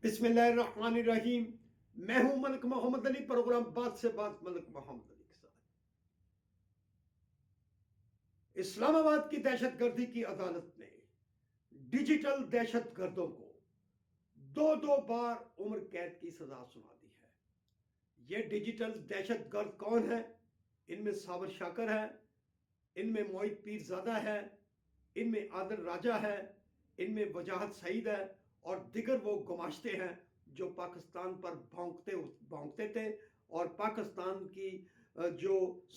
بسم اللہ الرحمن الرحیم۔ میں ہوں ملک محمد علی، پروگرام بات سے بات ملک محمد علی کے ساتھ۔ اسلام آباد کی دہشت گردی کی عدالت نے ڈیجیٹل دہشت گردوں کو دو بار عمر قید کی سزا سنا دی ہے۔ یہ ڈیجیٹل دہشت گرد کون ہے؟ ان میں صابر شاکر ہے، ان میں معید پیر زادہ ہے، ان میں عادل راجہ ہے، ان میں وجاہت سعید ہے، اور دیگر وہ گماشتے ہیں جو پاکستان پر بھونکتے تھے اور پاکستان کی جو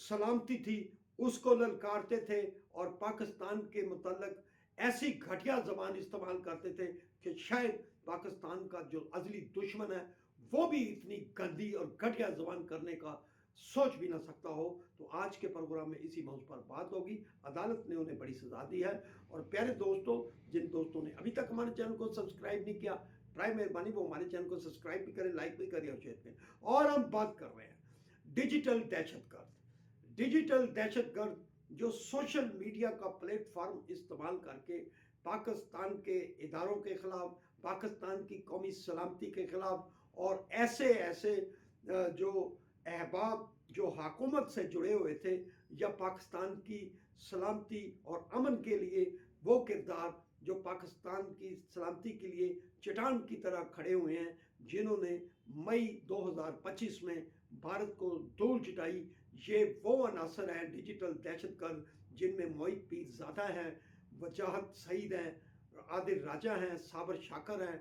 سلامتی تھی اس کو للکارتے تھے، اور پاکستان کے متعلق ایسی گھٹیا زبان استعمال کرتے تھے کہ شاید پاکستان کا جو ازلی دشمن ہے وہ بھی اتنی گندی اور گھٹیا زبان کرنے کا سوچ بھی نہ سکتا ہو۔ تو آج کے پروگرام میں اسی موضوع پر بات ہوگی۔ عدالت نے انہیں بڑی سزا دی ہے، اور پیارے دوستوں، جن دوستوں نے ابھی تک ہمارے چینل کو سبسکرائب نہیں کیا، برائے مہربانی وہ ہمارے چینل کو سبسکرائب بھی کریں، لائک بھی کریں اور شیئر کریں۔ اور ہم بات کر رہے ہیں ڈیجیٹل دہشت گرد۔ ڈیجیٹل دہشت گرد جو سوشل میڈیا کا پلیٹ فارم استعمال کر کے پاکستان کے اداروں کے خلاف، پاکستان کی قومی سلامتی کے خلاف، اور ایسے جو احباب جو حکومت سے جڑے ہوئے تھے یا پاکستان کی سلامتی اور امن کے لیے وہ کردار جو پاکستان کی سلامتی کے لیے چٹان کی طرح کھڑے ہوئے ہیں، جنہوں نے مئی 2025 میں بھارت کو دھول چٹائی، یہ وہ عناصر ہیں ڈیجیٹل دہشت گرد جن میں معید پیر زادہ ہیں، وجاہت سعید ہیں، عادل راجہ ہیں، صابر شاکر ہیں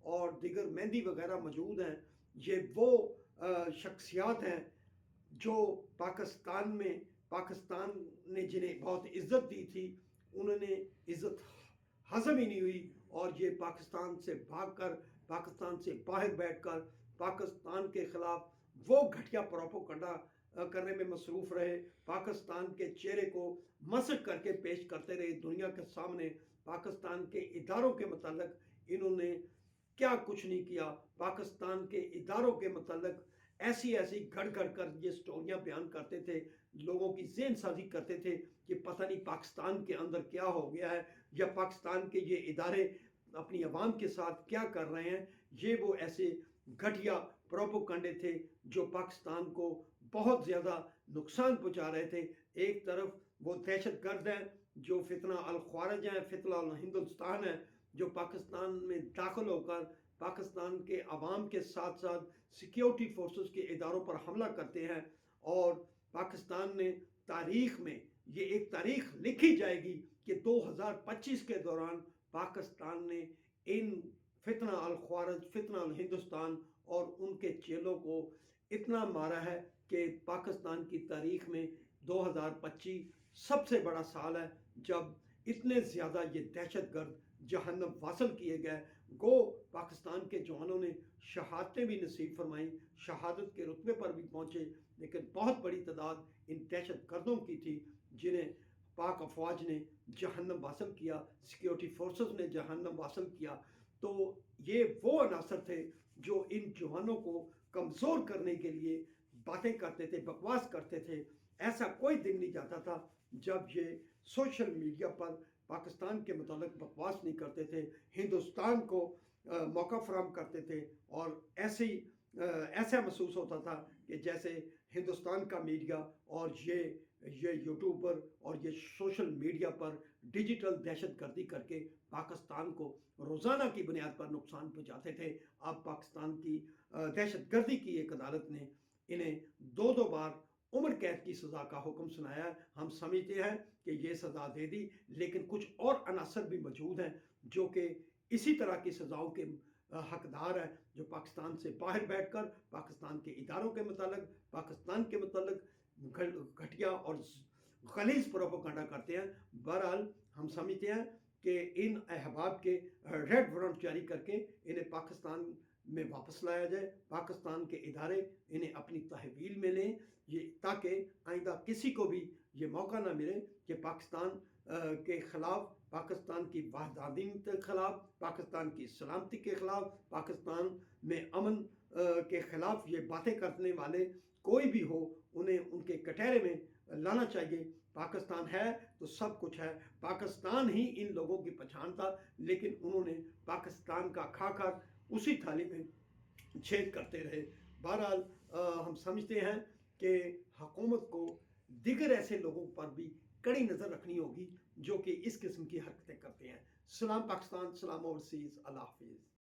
اور دیگر مہندی وغیرہ موجود ہیں۔ یہ وہ شخصیات ہیں جو پاکستان نے جنہیں بہت عزت دی تھی، انہوں نے عزت ہضم ہی نہیں ہوئی، اور یہ پاکستان سے بھاگ کر، پاکستان سے باہر بیٹھ کر پاکستان کے خلاف وہ گھٹیا پروپیگنڈا کرنے میں مصروف رہے، پاکستان کے چہرے کو مسخ کر کے پیش کرتے رہے دنیا کے سامنے۔ پاکستان کے اداروں کے متعلق انہوں نے کیا کچھ نہیں کیا، پاکستان کے اداروں کے متعلق ایسی گھڑ کر یہ سٹوریاں بیان کرتے تھے، لوگوں کی ذہن سازی کرتے تھے کہ پتہ نہیں پاکستان کے اندر کیا ہو گیا ہے، یا پاکستان کے یہ ادارے اپنی عوام کے ساتھ کیا کر رہے ہیں۔ یہ وہ ایسے گھٹیا پروپیگنڈے تھے جو پاکستان کو بہت زیادہ نقصان پہنچا رہے تھے۔ ایک طرف وہ دہشت گرد ہیں جو فتنہ الخوارج ہیں، فتنہ الہندوستان ہیں، جو پاکستان میں داخل ہو کر پاکستان کے عوام کے ساتھ ساتھ سیکیورٹی فورسز کے اداروں پر حملہ کرتے ہیں، اور پاکستان نے تاریخ میں یہ ایک تاریخ لکھی جائے گی کہ 2025 کے دوران پاکستان نے ان فتنہ الخوارج، فتنہ الہندوستان اور ان کے چیلوں کو اتنا مارا ہے کہ پاکستان کی تاریخ میں 2025 سب سے بڑا سال ہے جب اتنے زیادہ یہ دہشت گرد جہنم واصل کیے گئے۔ گو پاکستان کے جوانوں نے شہادتیں بھی نصیب فرمائیں، شہادت کے رتبے پر بھی پہنچے، لیکن بہت بڑی تعداد ان دہشت گردوں کی تھی جنہیں پاک افواج نے جہنم واصل کیا، سیکیورٹی فورسز نے جہنم واصل کیا۔ تو یہ وہ عناصر تھے جو ان جوانوں کو کمزور کرنے کے لیے باتیں کرتے تھے، بکواس کرتے تھے۔ ایسا کوئی دن نہیں جاتا تھا جب یہ سوشل میڈیا پر پاکستان کے متعلق بکواس نہیں کرتے تھے، ہندوستان کو موقع فراہم کرتے تھے، اور ایسا محسوس ہوتا تھا کہ جیسے ہندوستان کا میڈیا اور یہ یوٹیوب پر اور یہ سوشل میڈیا پر ڈیجیٹل دہشت گردی کر کے پاکستان کو روزانہ کی بنیاد پر نقصان پہنچاتے تھے۔ اب پاکستان کی دہشت گردی کی ایک عدالت نے انہیں دو بار عمر قید کی سزا کا حکم سنایا ہے۔ ہم سمجھتے ہیں کہ یہ سزا دے دی، لیکن کچھ اور عناصر بھی موجود ہیں جو کہ اسی طرح کی سزاؤں کے حقدار ہیں، جو پاکستان سے باہر بیٹھ کر پاکستان کے اداروں کے متعلق، پاکستان کے متعلق گھٹیا اور غلیظ پروپیگنڈا کرتے ہیں۔ بہرحال ہم سمجھتے ہیں کہ ان احباب کے ریڈ وارنٹ جاری کر کے انہیں پاکستان میں واپس لایا جائے، پاکستان کے ادارے انہیں اپنی تحویل میں لیں، یہ تاکہ آئندہ کسی کو بھی یہ موقع نہ ملے کہ پاکستان کے خلاف، پاکستان کی وحدانیت کے خلاف، پاکستان کی سلامتی کے خلاف، پاکستان میں امن کے خلاف یہ باتیں کرنے والے کوئی بھی ہو، انہیں ان کے کٹہرے میں لانا چاہیے۔ پاکستان ہے تو سب کچھ ہے، پاکستان ہی ان لوگوں کی پہچان تھا، لیکن انہوں نے پاکستان کا کھا کر اسی تھالی میں چھید کرتے رہے. بہرحال ہم سمجھتے ہیں کہ حکومت کو دیگر ایسے لوگوں پر بھی کڑی نظر رکھنی ہوگی جو کہ اس قسم کی حرکتیں کرتے ہیں. سلام پاکستان، سلام اوورسیز، اللہ حافظ.